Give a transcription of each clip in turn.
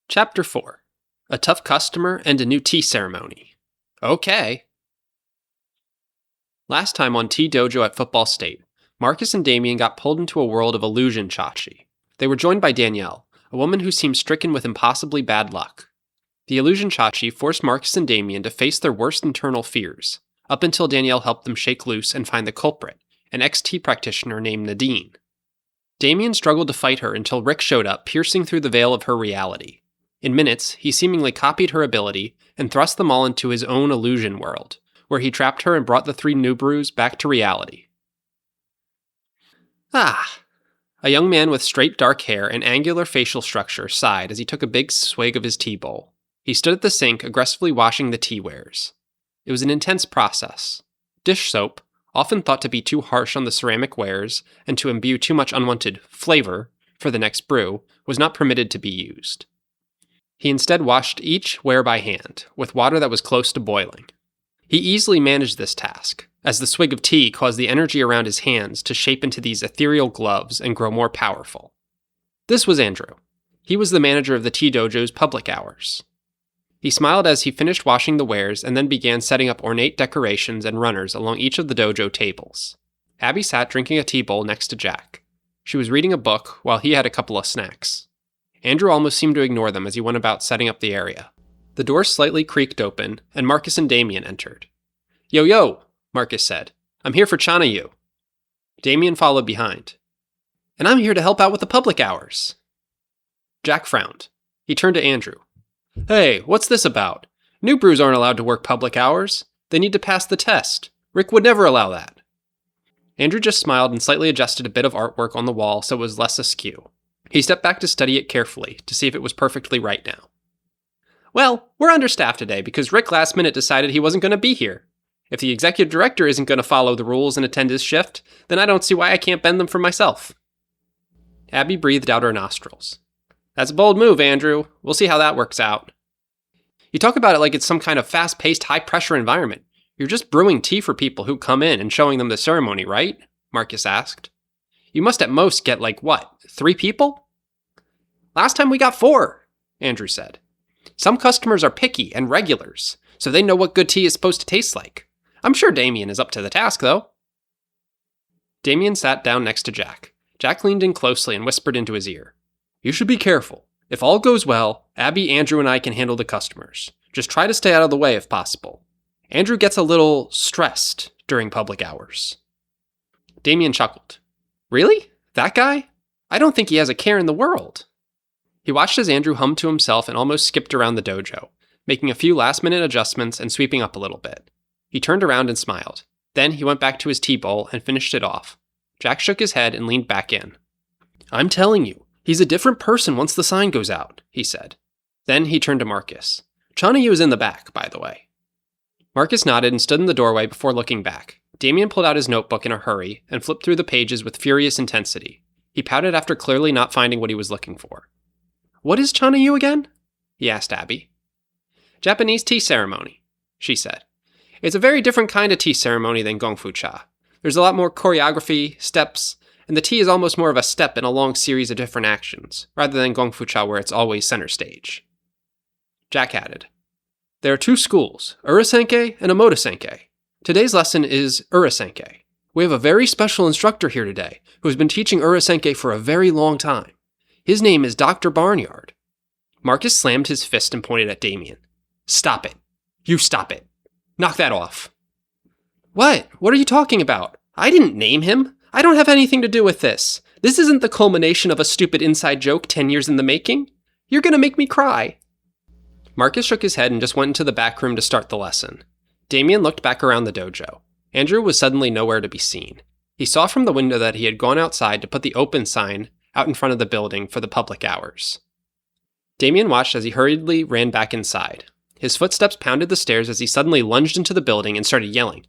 Chapter 4. A tough customer and a new tea ceremony. Okay. Last time on Tea Dojo at Football State, Marcus and Damien got pulled into a world of illusion chachi. They were joined by Danielle, a woman who seemed stricken with impossibly bad luck. The illusion chachi forced Marcus and Damien to face their worst internal fears, up until Danielle helped them shake loose and find the culprit, an ex-tea practitioner named Nadine. Damien struggled to fight her until Rick showed up, piercing through the veil of her reality. In minutes, he seemingly copied her ability and thrust them all into his own illusion world, where he trapped her and brought the three new brews back to reality. Ah! A young man with straight dark hair and angular facial structure sighed as he took a big swig of his tea bowl. He stood at the sink, aggressively washing the teawares. It was an intense process. Dish soap, often thought to be too harsh on the ceramic wares and to imbue too much unwanted flavor for the next brew, was not permitted to be used. He instead washed each ware by hand, with water that was close to boiling. He easily managed this task, as the swig of tea caused the energy around his hands to shape into these ethereal gloves and grow more powerful. This was Andrew. He was the manager of the Tea Dojo's public hours. He smiled as he finished washing the wares and then began setting up ornate decorations and runners along each of the dojo tables. Abby sat drinking a tea bowl next to Jack. She was reading a book while he had a couple of snacks. Andrew almost seemed to ignore them as he went about setting up the area. The door slightly creaked open, and Marcus and Damien entered. Yo, Marcus said. I'm here for Chanoyu. Damien followed behind. And I'm here to help out with the public hours. Jack frowned. He turned to Andrew. Hey, what's this about? New brews aren't allowed to work public hours. They need to pass the test. Rick would never allow that. Andrew just smiled and slightly adjusted a bit of artwork on the wall so it was less askew. He stepped back to study it carefully to see if it was perfectly right now. Well, we're understaffed today because Rick last minute decided he wasn't going to be here. If the executive director isn't going to follow the rules and attend his shift, then I don't see why I can't bend them for myself. Abby breathed out her nostrils. That's a bold move, Andrew. We'll see how that works out. You talk about it like it's some kind of fast-paced, high-pressure environment. You're just brewing tea for people who come in and showing them the ceremony, right? Marcus asked. You must at most get 3 people? Last time we got 4, Andrew said. Some customers are picky and regulars, so they know what good tea is supposed to taste like. I'm sure Damien is up to the task, though. Damien sat down next to Jack. Jack leaned in closely and whispered into his ear. You should be careful. If all goes well, Abby, Andrew, and I can handle the customers. Just try to stay out of the way if possible. Andrew gets a little stressed during public hours. Damien chuckled. Really? That guy? I don't think he has a care in the world. He watched as Andrew hummed to himself and almost skipped around the dojo, making a few last-minute adjustments and sweeping up a little bit. He turned around and smiled. Then he went back to his tea bowl and finished it off. Jack shook his head and leaned back in. I'm telling you, he's a different person once the sign goes out, he said. Then he turned to Marcus. Chanoyu is in the back, by the way. Marcus nodded and stood in the doorway before looking back. Damien pulled out his notebook in a hurry and flipped through the pages with furious intensity. He pouted after clearly not finding what he was looking for. What is Chanoyu again? He asked Abby. Japanese tea ceremony, she said. It's a very different kind of tea ceremony than Gongfu Cha. There's a lot more choreography, steps, and the tea is almost more of a step in a long series of different actions, rather than Gongfu Cha where it's always center stage. Jack added, There are 2 schools, Urasenke and Omoto-senke. Today's lesson is Urasenke. We have a very special instructor here today who has been teaching Urasenke for a very long time. His name is Dr. Barnyard. Marcus slammed his fist and pointed at Damien. Stop it. You stop it. Knock that off. What? What are you talking about? I didn't name him. I don't have anything to do with this. This isn't the culmination of a stupid inside joke 10 years in the making. You're gonna make me cry. Marcus shook his head and just went into the back room to start the lesson. Damien looked back around the dojo. Andrew was suddenly nowhere to be seen. He saw from the window that he had gone outside to put the open sign out in front of the building for the public hours. Damien watched as he hurriedly ran back inside. His footsteps pounded the stairs as he suddenly lunged into the building and started yelling.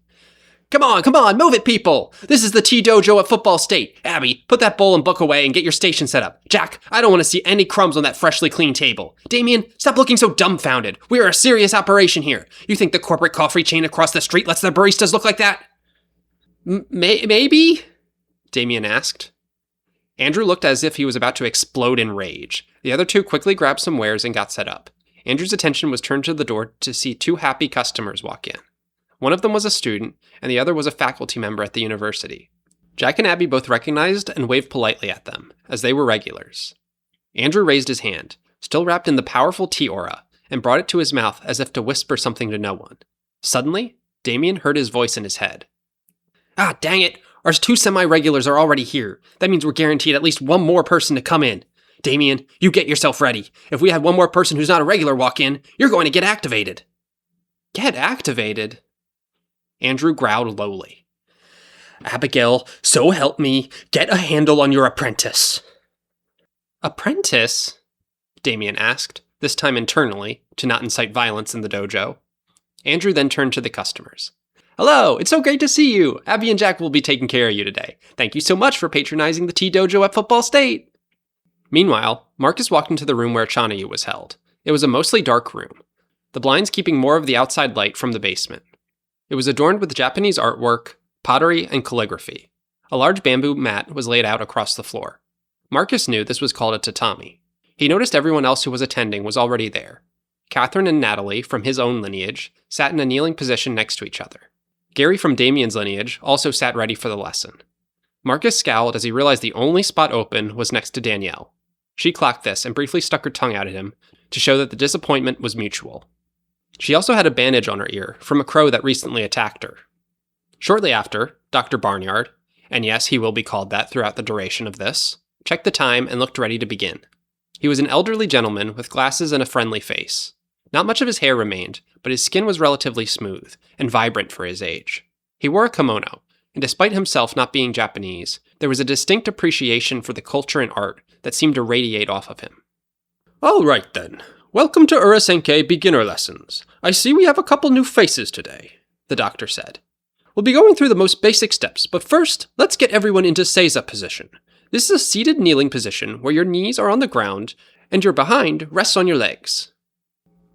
Come on, move it, people! This is the Tea Dojo at Football State. Abby, put that bowl and book away and get your station set up. Jack, I don't want to see any crumbs on that freshly cleaned table. Damien, stop looking so dumbfounded. We are a serious operation here. You think the corporate coffee chain across the street lets their baristas look like that? Maybe? Damien asked. Andrew looked as if he was about to explode in rage. The other two quickly grabbed some wares and got set up. Andrew's attention was turned to the door to see two happy customers walk in. One of them was a student, and the other was a faculty member at the university. Jack and Abby both recognized and waved politely at them, as they were regulars. Andrew raised his hand, still wrapped in the powerful tea aura, and brought it to his mouth as if to whisper something to no one. Suddenly, Damien heard his voice in his head. "Ah, dang it! Our two semi-regulars are already here. That means we're guaranteed at least one more person to come in. Damien, you get yourself ready. If we have one more person who's not a regular walk in, you're going to get activated." "Get activated?" Andrew growled lowly. "Abigail, so help me, get a handle on your apprentice." "Apprentice?" Damien asked, this time internally, to not incite violence in the dojo. Andrew then turned to the customers. "Hello, it's so great to see you. Abby and Jack will be taking care of you today. Thank you so much for patronizing the tea dojo at Football State." Meanwhile, Marcus walked into the room where Chanoyu was held. It was a mostly dark room, the blinds keeping more of the outside light from the basement. It was adorned with Japanese artwork, pottery, and calligraphy. A large bamboo mat was laid out across the floor. Marcus knew this was called a tatami. He noticed everyone else who was attending was already there. Catherine and Natalie, from his own lineage, sat in a kneeling position next to each other. Gary from Damien's lineage also sat ready for the lesson. Marcus scowled as he realized the only spot open was next to Danielle. She clocked this and briefly stuck her tongue out at him to show that the disappointment was mutual. She also had a bandage on her ear from a crow that recently attacked her. Shortly after, Dr. Barnyard, and yes, he will be called that throughout the duration of this, checked the time and looked ready to begin. He was an elderly gentleman with glasses and a friendly face. Not much of his hair remained, but his skin was relatively smooth and vibrant for his age. He wore a kimono, and despite himself not being Japanese, there was a distinct appreciation for the culture and art that seemed to radiate off of him. "All right then. Welcome to Urasenke beginner lessons. I see we have a couple new faces today," the doctor said. "We'll be going through the most basic steps, but first, let's get everyone into Seiza position. This is a seated kneeling position where your knees are on the ground and your behind rests on your legs."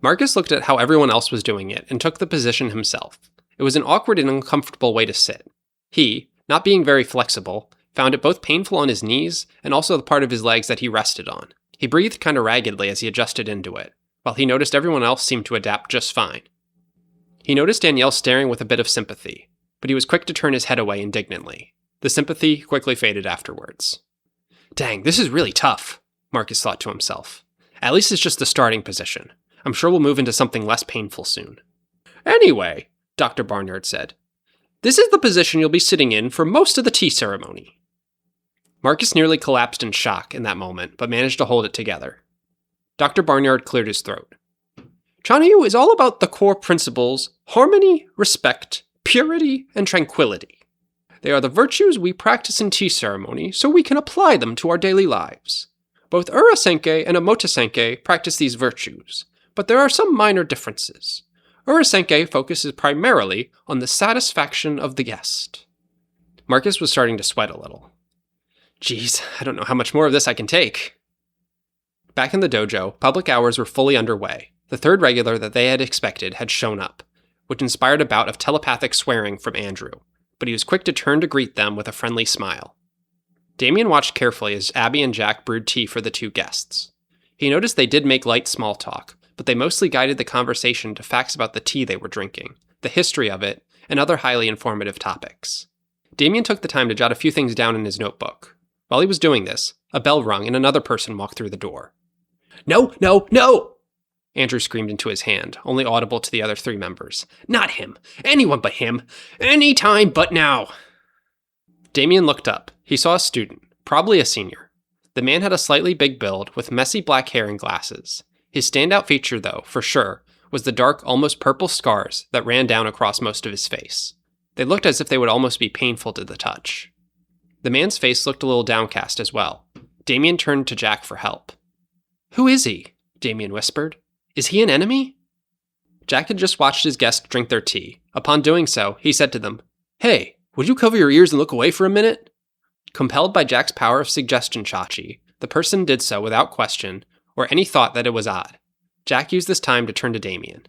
Marcus looked at how everyone else was doing it and took the position himself. It was an awkward and uncomfortable way to sit. He, not being very flexible, found it both painful on his knees and also the part of his legs that he rested on. He breathed kind of raggedly as he adjusted into it, while he noticed everyone else seemed to adapt just fine. He noticed Danielle staring with a bit of sympathy, but he was quick to turn his head away indignantly. The sympathy quickly faded afterwards. "Dang, this is really tough," Marcus thought to himself. "At least it's just the starting position. I'm sure we'll move into something less painful soon." "Anyway," Dr. Barnyard said, "this is the position you'll be sitting in for most of the tea ceremony." Marcus nearly collapsed in shock in that moment, but managed to hold it together. Dr. Barnyard cleared his throat. "Chanoyu is all about the core principles: harmony, respect, purity, and tranquility. They are the virtues we practice in tea ceremony so we can apply them to our daily lives. Both Urasenke and Omotesenke practice these virtues, but there are some minor differences. Urasenke focuses primarily on the satisfaction of the guest." Marcus was starting to sweat a little. "Geez, I don't know how much more of this I can take." Back in the dojo, public hours were fully underway. The third regular that they had expected had shown up, which inspired a bout of telepathic swearing from Andrew, but he was quick to turn to greet them with a friendly smile. Damien watched carefully as Abby and Jack brewed tea for the two guests. He noticed they did make light small talk, but they mostly guided the conversation to facts about the tea they were drinking, the history of it, and other highly informative topics. Damien took the time to jot a few things down in his notebook. While he was doing this, a bell rung and another person walked through the door. "No, no, no!" Andrew screamed into his hand, only audible to the other three members. "Not him! Anyone but him! Any time but now!" Damien looked up. He saw a student, probably a senior. The man had a slightly big build, with messy black hair and glasses. His standout feature, though, for sure, was the dark, almost purple scars that ran down across most of his face. They looked as if they would almost be painful to the touch. The man's face looked a little downcast as well. Damien turned to Jack for help. "Who is he?" Damien whispered. "Is he an enemy?" Jack had just watched his guests drink their tea. Upon doing so, he said to them, "Hey, would you cover your ears and look away for a minute?" Compelled by Jack's power of suggestion, Chachi, the person did so without question, or any thought that it was odd. Jack used this time to turn to Damien.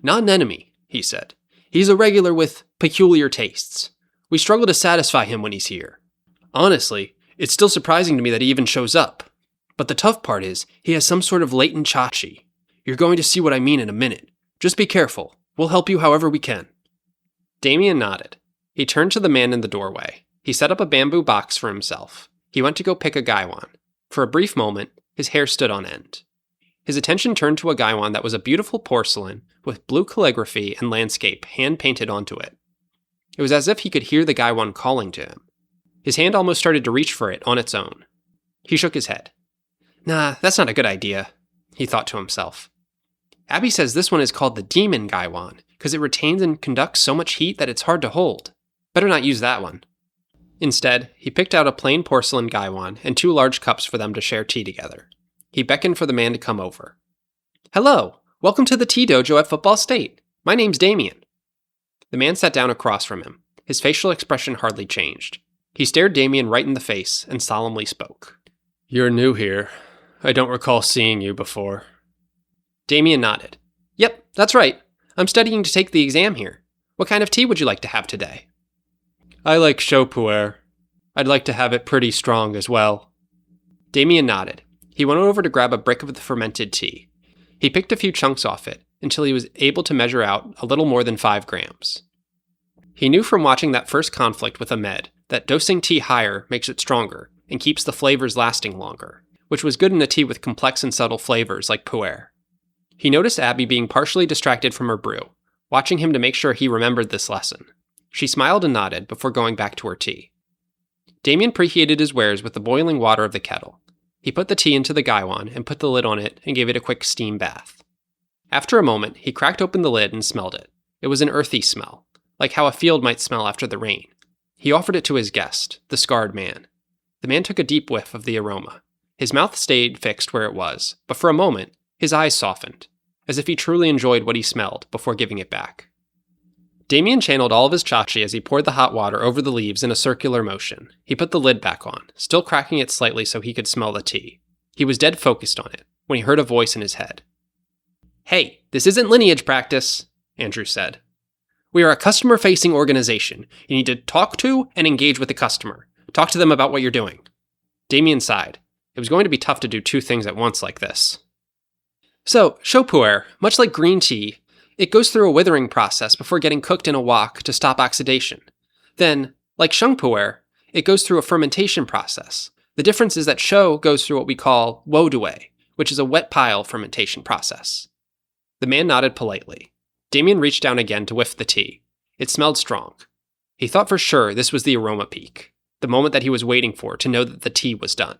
"Not an enemy," he said. "He's a regular with peculiar tastes. We struggle to satisfy him when he's here. Honestly, it's still surprising to me that he even shows up." But the tough part is, he has some sort of latent chachi. You're going to see what I mean in a minute. Just be careful. We'll help you however we can." Damien nodded. He turned to the man in the doorway. He set up a bamboo box for himself. He went to go pick a gaiwan. For a brief moment, his hair stood on end. His attention turned to a gaiwan that was a beautiful porcelain with blue calligraphy and landscape hand-painted onto it. It was as if he could hear the gaiwan calling to him. His hand almost started to reach for it on its own. He shook his head. "Nah, that's not a good idea," he thought to himself. "Abby says this one is called the Demon Gaiwan because it retains and conducts so much heat that it's hard to hold. Better not use that one." Instead, he picked out a plain porcelain gaiwan and 2 large cups for them to share tea together. He beckoned for the man to come over. "Hello, welcome to the tea dojo at Football State. My name's Damien." The man sat down across from him. His facial expression hardly changed. He stared Damien right in the face and solemnly spoke. "You're new here. I don't recall seeing you before." Damien nodded. "Yep, that's right. I'm studying to take the exam here. What kind of tea would you like to have today?" "I like Shopuer. I'd like to have it pretty strong as well." Damien nodded. He went over to grab a brick of the fermented tea. He picked a few chunks off it until he was able to measure out a little more than 5 grams. He knew from watching that first conflict with Ahmed that dosing tea higher makes it stronger and keeps the flavors lasting longer, which was good in a tea with complex and subtle flavors like pu'er. He noticed Abby being partially distracted from her brew, watching him to make sure he remembered this lesson. She smiled and nodded before going back to her tea. Damien preheated his wares with the boiling water of the kettle. He put the tea into the gaiwan and put the lid on it and gave it a quick steam bath. After a moment, he cracked open the lid and smelled it. It was an earthy smell, like how a field might smell after the rain. He offered it to his guest, the scarred man. The man took a deep whiff of the aroma. His mouth stayed fixed where it was, but for a moment, his eyes softened, as if he truly enjoyed what he smelled before giving it back. Damien channeled all of his chachi as he poured the hot water over the leaves in a circular motion. He put the lid back on, still cracking it slightly so he could smell the tea. He was dead focused on it, when he heard a voice in his head. "Hey, this isn't lineage practice," Andrew said. "We are a customer-facing organization. You need to talk to and engage with the customer. Talk to them about what you're doing." Damien sighed. It was going to be tough to do 2 things at once like this. "So, Shopuer, much like green tea, it goes through a withering process before getting cooked in a wok to stop oxidation. Then, like Shengpuer, it goes through a fermentation process. The difference is that Sho goes through what we call wodue, which is a wet pile fermentation process." The man nodded politely. Damien reached down again to whiff the tea. It smelled strong. He thought for sure this was the aroma peak, the moment that he was waiting for to know that the tea was done.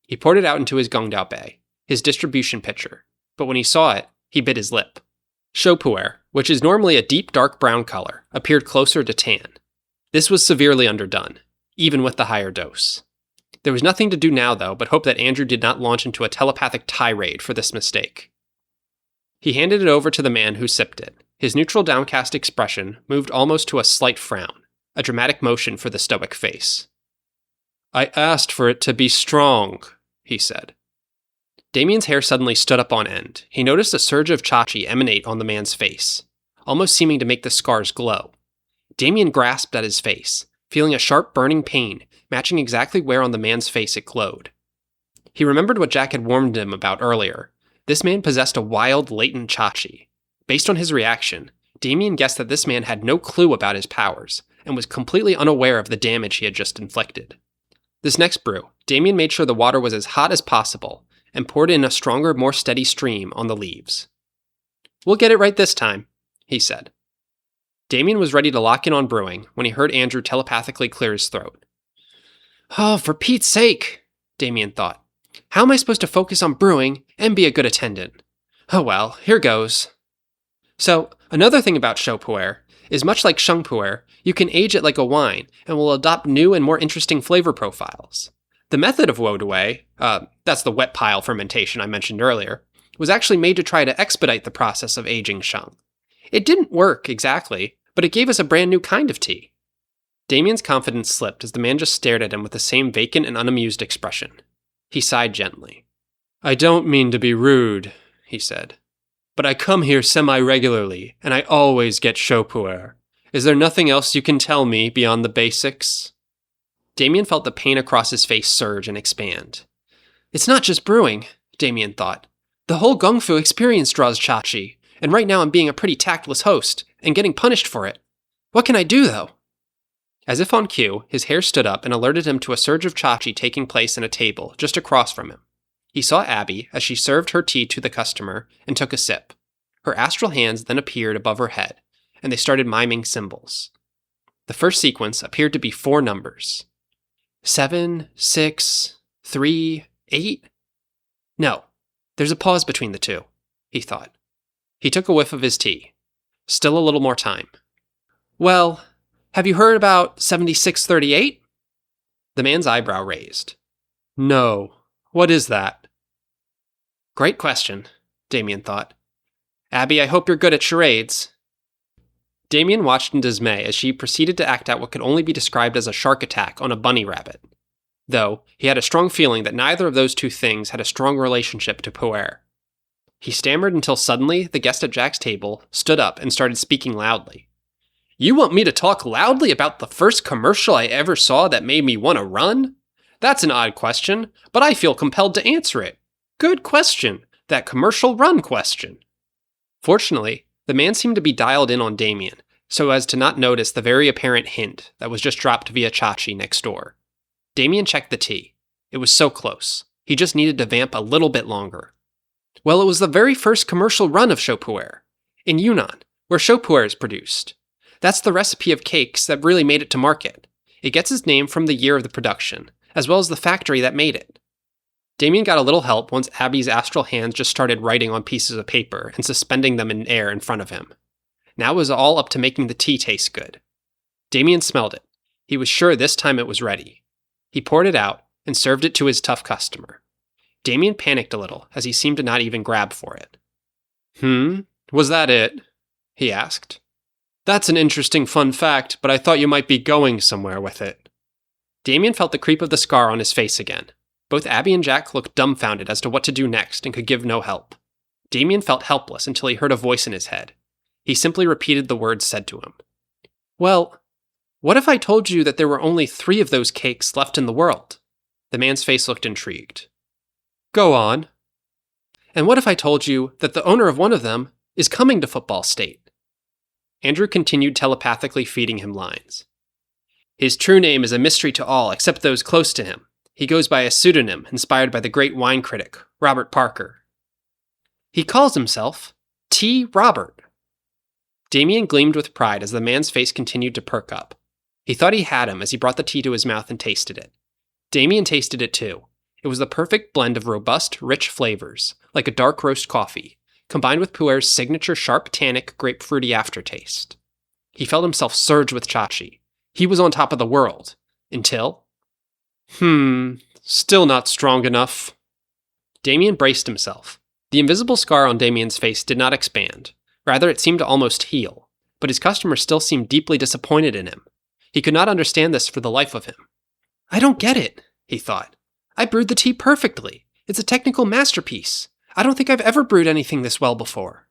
He poured it out into his gongdaobai, his distribution pitcher, but when he saw it, he bit his lip. Shopuer, which is normally a deep dark brown color, appeared closer to tan. This was severely underdone, even with the higher dose. There was nothing to do now, though, but hope that Andrew did not launch into a telepathic tirade for this mistake. He handed it over to the man who sipped it. His neutral downcast expression moved almost to a slight frown, a dramatic motion for the stoic face. "I asked for it to be strong," he said. Damien's hair suddenly stood up on end. He noticed a surge of chachi emanate on the man's face, almost seeming to make the scars glow. Damien grasped at his face, feeling a sharp burning pain, matching exactly where on the man's face it glowed. He remembered what Jack had warned him about earlier. This man possessed a wild, latent chachi. Based on his reaction, Damien guessed that this man had no clue about his powers, and was completely unaware of the damage he had just inflicted. This next brew, Damien made sure the water was as hot as possible, and poured in a stronger, more steady stream on the leaves. "We'll get it right this time," he said. Damien was ready to lock in on brewing when he heard Andrew telepathically clear his throat. "Oh, for Pete's sake," Damien thought. "How am I supposed to focus on brewing and be a good attendant? Oh well, here goes." So, another thing about Shopuer is much like Shengpuer, you can age it like a wine and will adopt new and more interesting flavor profiles. The method of wodue, that's the wet pile fermentation I mentioned earlier, was actually made to try to expedite the process of aging Sheng. It didn't work exactly, but it gave us a brand new kind of tea. Damien's confidence slipped as the man just stared at him with the same vacant and unamused expression. He sighed gently. "I don't mean to be rude," he said, "but I come here semi-regularly, and I always get Shopuer. Is there nothing else you can tell me beyond the basics?" Damien felt the pain across his face surge and expand. It's not just brewing, Damien thought. The whole Gung Fu experience draws Chachi, and right now I'm being a pretty tactless host, and getting punished for it. What can I do, though? As if on cue, his hair stood up and alerted him to a surge of Chachi taking place at a table just across from him. He saw Abby as she served her tea to the customer and took a sip. Her astral hands then appeared above her head, and they started miming symbols. The first sequence appeared to be 4 numbers. 7, 6, 3, 8? No, there's a pause between the two, he thought. He took a whiff of his tea. Still a little more time. Well, have you heard about 7638? The man's eyebrow raised. No, what is that? Great question, Damien thought. Abby, I hope you're good at charades. Damien watched in dismay as she proceeded to act out what could only be described as a shark attack on a bunny rabbit. Though, he had a strong feeling that neither of those two things had a strong relationship to pu'er. He stammered until suddenly the guest at Jack's table stood up and started speaking loudly. You want me to talk loudly about the first commercial I ever saw that made me want to run? That's an odd question, but I feel compelled to answer it. Good question. That commercial run question. Fortunately, the man seemed to be dialed in on Damien, so as to not notice the very apparent hint that was just dropped via Chachi next door. Damien checked the tea. It was so close. He just needed to vamp a little bit longer. Well, it was the very first commercial run of Shopu'er, in Yunnan, where Shopu'er is produced. That's the recipe of cakes that really made it to market. It gets its name from the year of the production, as well as the factory that made it. Damien got a little help once Abby's astral hands just started writing on pieces of paper and suspending them in air in front of him. Now it was all up to making the tea taste good. Damien smelled it. He was sure this time it was ready. He poured it out and served it to his tough customer. Damien panicked a little as he seemed to not even grab for it. Was that it? He asked. That's an interesting fun fact, but I thought you might be going somewhere with it. Damien felt the creep of the scar on his face again. Both Abby and Jack looked dumbfounded as to what to do next and could give no help. Damien felt helpless until he heard a voice in his head. He simply repeated the words said to him. Well, what if I told you that there were only 3 of those cakes left in the world? The man's face looked intrigued. Go on. And what if I told you that the owner of one of them is coming to Football State? Andrew continued telepathically feeding him lines. His true name is a mystery to all except those close to him. He goes by a pseudonym inspired by the great wine critic, Robert Parker. He calls himself T. Robert. Damien gleamed with pride as the man's face continued to perk up. He thought he had him as he brought the tea to his mouth and tasted it. Damien tasted it too. It was the perfect blend of robust, rich flavors, like a dark roast coffee, combined with Pu'er's signature sharp tannic grapefruity aftertaste. He felt himself surge with Chachi. He was on top of the world. Until... still not strong enough. Damien braced himself. The invisible scar on Damien's face did not expand. Rather, it seemed to almost heal. But his customer still seemed deeply disappointed in him. He could not understand this for the life of him. I don't get it, he thought. I brewed the tea perfectly. It's a technical masterpiece. I don't think I've ever brewed anything this well before.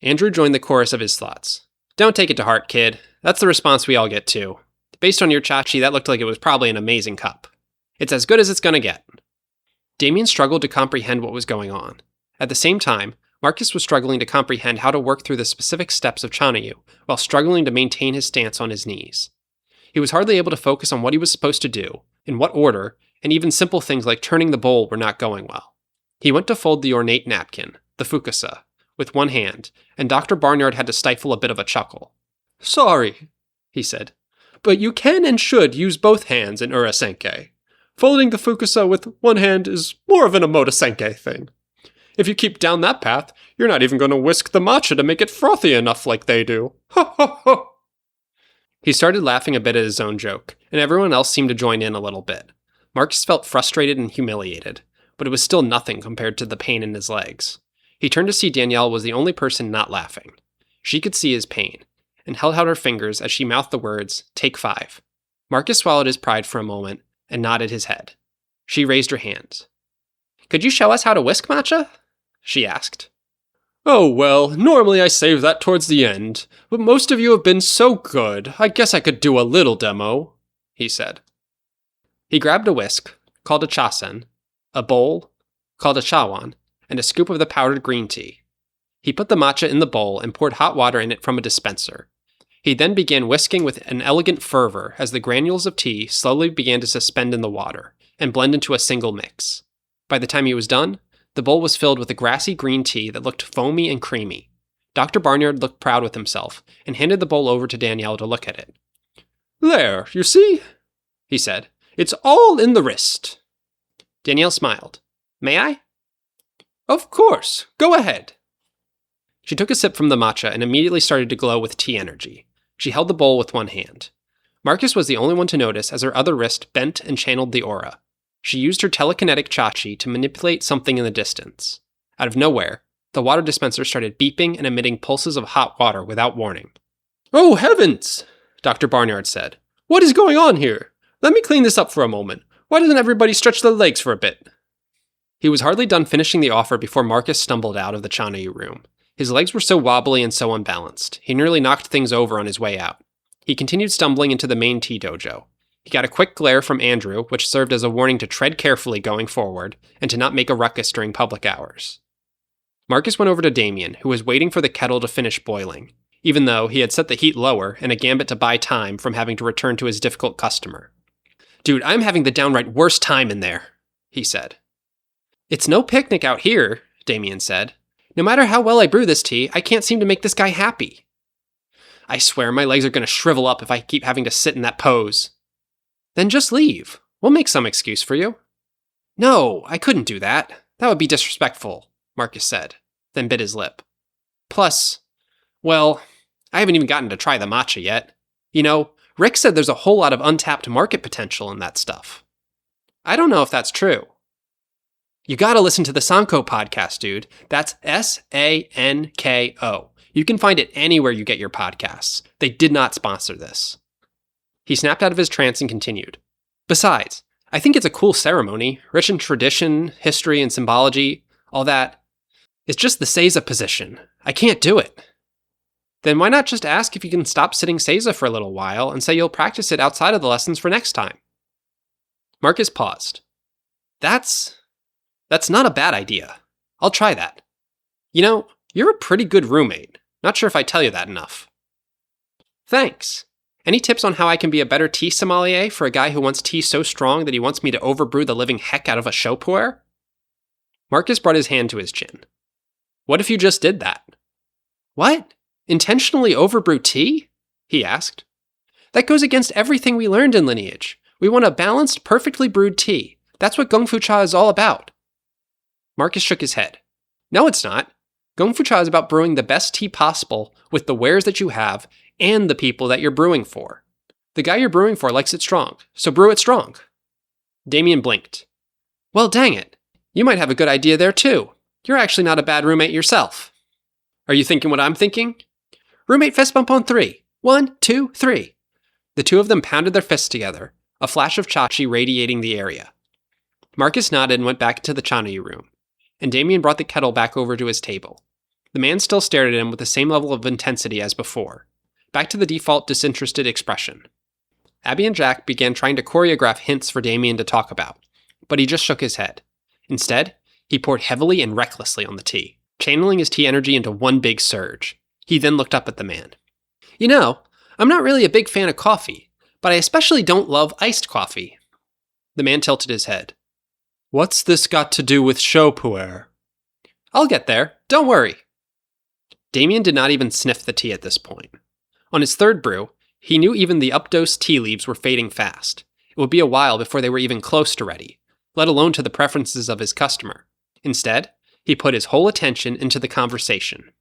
Andrew joined the chorus of his thoughts. Don't take it to heart, kid. That's the response we all get too. Based on your Chachi, that looked like it was probably an amazing cup. It's as good as it's gonna get. Damien struggled to comprehend what was going on. At the same time, Marcus was struggling to comprehend how to work through the specific steps of Chanoyu while struggling to maintain his stance on his knees. He was hardly able to focus on what he was supposed to do, in what order, and even simple things like turning the bowl were not going well. He went to fold the ornate napkin, the fukusa, with one hand, and Dr. Barnyard had to stifle a bit of a chuckle. Sorry, he said, but you can and should use both hands in urasenke. Folding the fukusa with one hand is more of an omotesenke thing. If you keep down that path, you're not even going to whisk the matcha to make it frothy enough like they do. Ha ha ha! He started laughing a bit at his own joke, and everyone else seemed to join in a little bit. Marcus felt frustrated and humiliated, but it was still nothing compared to the pain in his legs. He turned to see Danielle was the only person not laughing. She could see his pain, and held out her fingers as she mouthed the words, "Take 5." Marcus swallowed his pride for a moment and nodded his head. She raised her hands. Could you show us how to whisk matcha? She asked. Oh, well, normally I save that towards the end, but most of you have been so good, I guess I could do a little demo, he said. He grabbed a whisk, called a chasen, a bowl, called a chawan, and a scoop of the powdered green tea. He put the matcha in the bowl and poured hot water in it from a dispenser. He then began whisking with an elegant fervor as the granules of tea slowly began to suspend in the water and blend into a single mix. By the time he was done, the bowl was filled with a grassy green tea that looked foamy and creamy. Dr. Barnyard looked proud with himself and handed the bowl over to Danielle to look at it. "There, you see?" he said. "It's all in the wrist." Danielle smiled. "May I?" "Of course. Go ahead." She took a sip from the matcha and immediately started to glow with tea energy. She held the bowl with one hand. Marcus was the only one to notice as her other wrist bent and channeled the aura. She used her telekinetic chachi to manipulate something in the distance. Out of nowhere, the water dispenser started beeping and emitting pulses of hot water without warning. "Oh heavens!" Dr. Barnyard said. "What is going on here? Let me clean this up for a moment. Why doesn't everybody stretch their legs for a bit?" He was hardly done finishing the offer before Marcus stumbled out of the Chanoyu room. His legs were so wobbly and so unbalanced, he nearly knocked things over on his way out. He continued stumbling into the main tea dojo. He got a quick glare from Andrew, which served as a warning to tread carefully going forward and to not make a ruckus during public hours. Marcus went over to Damien, who was waiting for the kettle to finish boiling, even though he had set the heat lower in a gambit to buy time from having to return to his difficult customer. "Dude, I'm having the downright worst time in there," he said. "It's no picnic out here," Damien said. "No matter how well I brew this tea, I can't seem to make this guy happy. I swear my legs are going to shrivel up if I keep having to sit in that pose." "Then just leave. We'll make some excuse for you." "No, I couldn't do that. That would be disrespectful," Marcus said, then bit his lip. "Plus, well, I haven't even gotten to try the matcha yet. You know, Rick said there's a whole lot of untapped market potential in that stuff." "I don't know if that's true." "You gotta listen to the Sanko podcast, dude. That's Sanko. You can find it anywhere you get your podcasts. They did not sponsor this." He snapped out of his trance and continued. "Besides, I think it's a cool ceremony, rich in tradition, history, and symbology, all that. It's just the Seiza position. I can't do it." "Then why not just ask if you can stop sitting Seiza for a little while and say you'll practice it outside of the lessons for next time?" Marcus paused. That's not a bad idea. I'll try that. You know, you're a pretty good roommate. Not sure if I tell you that enough." "Thanks. Any tips on how I can be a better tea sommelier for a guy who wants tea so strong that he wants me to overbrew the living heck out of a show puer?" Marcus brought his hand to his chin. "What if you just did that?" "What? Intentionally overbrew tea?" he asked. "That goes against everything we learned in Lineage. We want a balanced, perfectly brewed tea. That's what Gong Fu Cha is all about." Marcus shook his head. "No, it's not. Gong Fu Cha is about brewing the best tea possible with the wares that you have and the people that you're brewing for. The guy you're brewing for likes it strong, so brew it strong." Damien blinked. "Well, dang it. You might have a good idea there, too. You're actually not a bad roommate yourself." "Are you thinking what I'm thinking?" "Roommate fist bump on 3. 1, 2, 3. The two of them pounded their fists together, a flash of chachi radiating the area. Marcus nodded and went back into the Chanoyu room, and Damien brought the kettle back over to his table. The man still stared at him with the same level of intensity as before, back to the default disinterested expression. Abby and Jack began trying to choreograph hints for Damien to talk about, but he just shook his head. Instead, he poured heavily and recklessly on the tea, channeling his tea energy into one big surge. He then looked up at the man. "You know, I'm not really a big fan of coffee, but I especially don't love iced coffee." The man tilted his head. "What's this got to do with show puer?" "I'll get there. Don't worry." Damien did not even sniff the tea at this point. On his third brew, he knew even the updosed tea leaves were fading fast. It would be a while before they were even close to ready, let alone to the preferences of his customer. Instead, he put his whole attention into the conversation.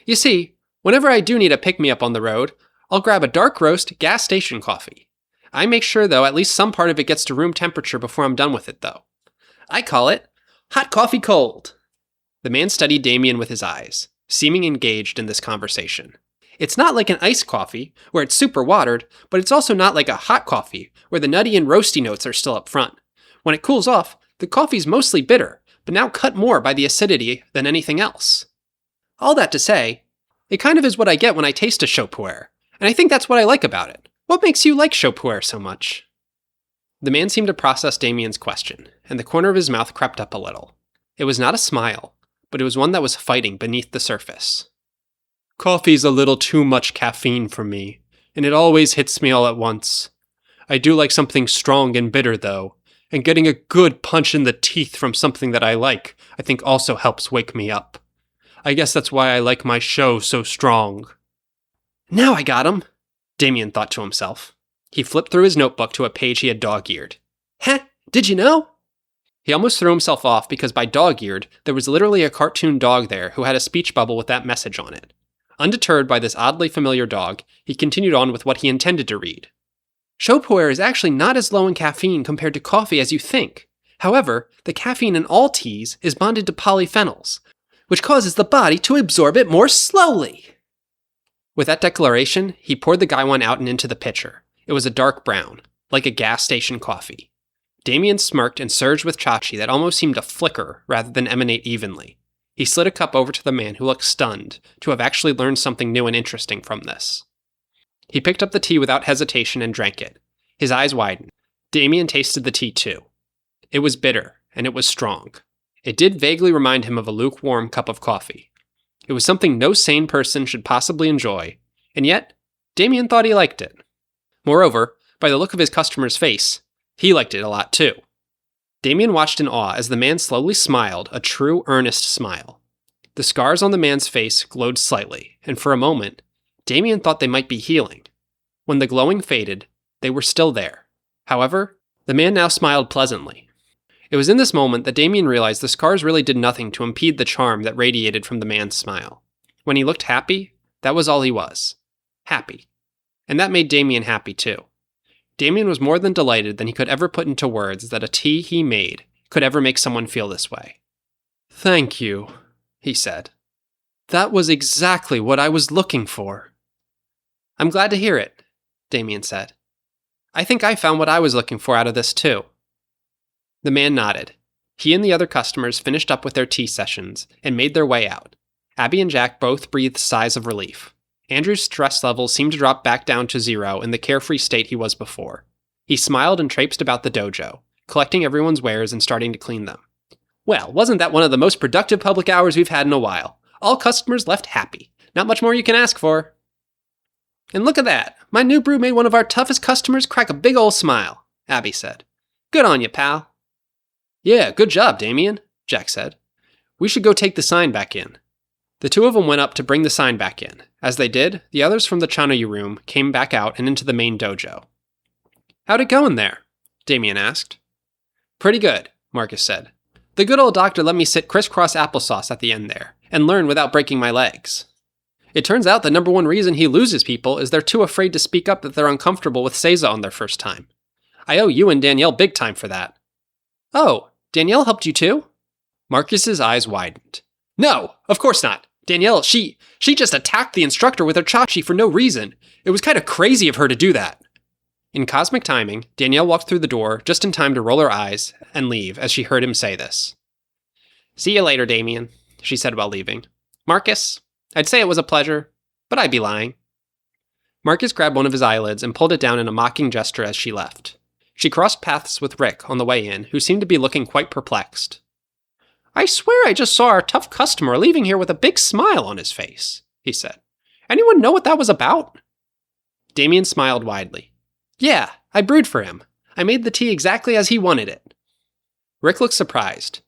"You see, whenever I do need a pick-me-up on the road, I'll grab a dark roast gas station coffee. I make sure, though, at least some part of it gets to room temperature before I'm done with it, though. I call it hot coffee cold." The man studied Damien with his eyes, seeming engaged in this conversation. "It's not like an iced coffee, where it's super watered, but it's also not like a hot coffee, where the nutty and roasty notes are still up front. When it cools off, the coffee's mostly bitter, but now cut more by the acidity than anything else. All that to say, it kind of is what I get when I taste a show puer, and I think that's what I like about it. What makes you like show puer so much?" The man seemed to process Damien's question, and the corner of his mouth crept up a little. It was not a smile, but it was one that was fighting beneath the surface. Coffee's a little too much caffeine for me, and it always hits me all at once. I do like something strong and bitter, though, and getting a good punch in the teeth from something that I like, I think also helps wake me up. I guess that's why I like my show so strong. Now I got him, Damien thought to himself. He flipped through his notebook to a page he had dog-eared. Heh, did you know? He almost threw himself off because by dog-eared, there was literally a cartoon dog there who had a speech bubble with that message on it. Undeterred by this oddly familiar dog, he continued on with what he intended to read. Shopuer is actually not as low in caffeine compared to coffee as you think. However, the caffeine in all teas is bonded to polyphenols, which causes the body to absorb it more slowly. With that declaration, he poured the Gaiwan out and into the pitcher. It was a dark brown, like a gas station coffee. Damien smirked and surged with chachi that almost seemed to flicker rather than emanate evenly. He slid a cup over to the man who looked stunned to have actually learned something new and interesting from this. He picked up the tea without hesitation and drank it. His eyes widened. Damien tasted the tea too. It was bitter, and it was strong. It did vaguely remind him of a lukewarm cup of coffee. It was something no sane person should possibly enjoy, and yet, Damien thought he liked it. Moreover, by the look of his customer's face, he liked it a lot too. Damien watched in awe as the man slowly smiled, a true, earnest smile. The scars on the man's face glowed slightly, and for a moment, Damien thought they might be healing. When the glowing faded, they were still there. However, the man now smiled pleasantly. It was in this moment that Damien realized the scars really did nothing to impede the charm that radiated from the man's smile. When he looked happy, that was all he was. Happy. And that made Damien happy too. Damien was more than delighted than he could ever put into words that a tea he made could ever make someone feel this way. "Thank you," he said. "That was exactly what I was looking for." "I'm glad to hear it," Damien said. "I think I found what I was looking for out of this too." The man nodded. He and the other customers finished up with their tea sessions and made their way out. Abby and Jack both breathed sighs of relief. Andrew's stress levels seemed to drop back down to zero in the carefree state he was before. He smiled and traipsed about the dojo, collecting everyone's wares and starting to clean them. "Well, wasn't that one of the most productive public hours we've had in a while? All customers left happy. Not much more you can ask for." "And look at that. My new brew made one of our toughest customers crack a big ol' smile," Abby said. "Good on you, pal." "Yeah, good job, Damien," Jack said. "We should go take the sign back in." The two of them went up to bring the sign back in. As they did, the others from the Chanoyu room came back out and into the main dojo. "How'd it go in there?" Damien asked. "Pretty good," Marcus said. "The good old doctor let me sit crisscross applesauce at the end there, and learn without breaking my legs. It turns out the number one reason he loses people is they're too afraid to speak up that they're uncomfortable with Seiza on their first time. I owe you and Danielle big time for that." "Oh, Danielle helped you too?" Marcus's eyes widened. "No, of course not. Danielle, she just attacked the instructor with her chachi for no reason. It was kind of crazy of her to do that." In cosmic timing, Danielle walked through the door just in time to roll her eyes and leave as she heard him say this. "See you later, Damien," she said while leaving. "Marcus, I'd say it was a pleasure, but I'd be lying." Marcus grabbed one of his eyelids and pulled it down in a mocking gesture as she left. She crossed paths with Rick on the way in, who seemed to be looking quite perplexed. "I swear I just saw our tough customer leaving here with a big smile on his face," he said. "Anyone know what that was about?" Damien smiled widely. "Yeah, I brewed for him. I made the tea exactly as he wanted it." Rick looked surprised.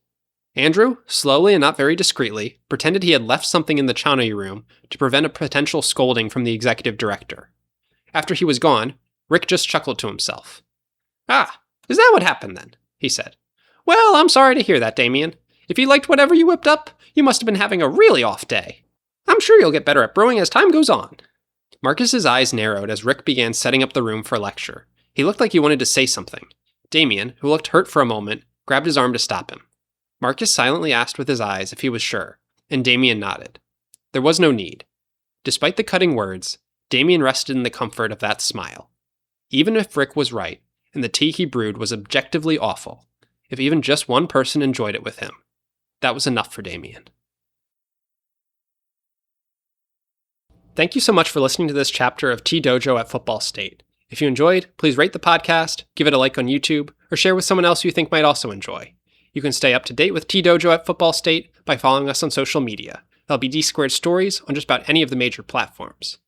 Andrew, slowly and not very discreetly, pretended he had left something in the Chanoyu room to prevent a potential scolding from the executive director. After he was gone, Rick just chuckled to himself. "Ah, is that what happened then?" he said. "Well, I'm sorry to hear that, Damien. If you liked whatever you whipped up, you must have been having a really off day. I'm sure you'll get better at brewing as time goes on." Marcus's eyes narrowed as Rick began setting up the room for a lecture. He looked like he wanted to say something. Damien, who looked hurt for a moment, grabbed his arm to stop him. Marcus silently asked with his eyes if he was sure, and Damien nodded. There was no need. Despite the cutting words, Damien rested in the comfort of that smile. Even if Rick was right, and the tea he brewed was objectively awful, if even just one person enjoyed it with him, that was enough for Damien. Thank you so much for listening to this chapter of Tea Dojo at Football State. If you enjoyed, please rate the podcast, give it a like on YouTube, or share with someone else you think might also enjoy. You can stay up to date with Dojo at Football State by following us on social media. There'll be D Squared stories on just about any of the major platforms.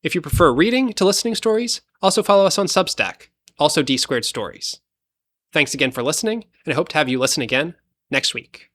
If you prefer reading to listening stories, also follow us on Substack, also D Squared Stories. Thanks again for listening, and I hope to have you listen again next week.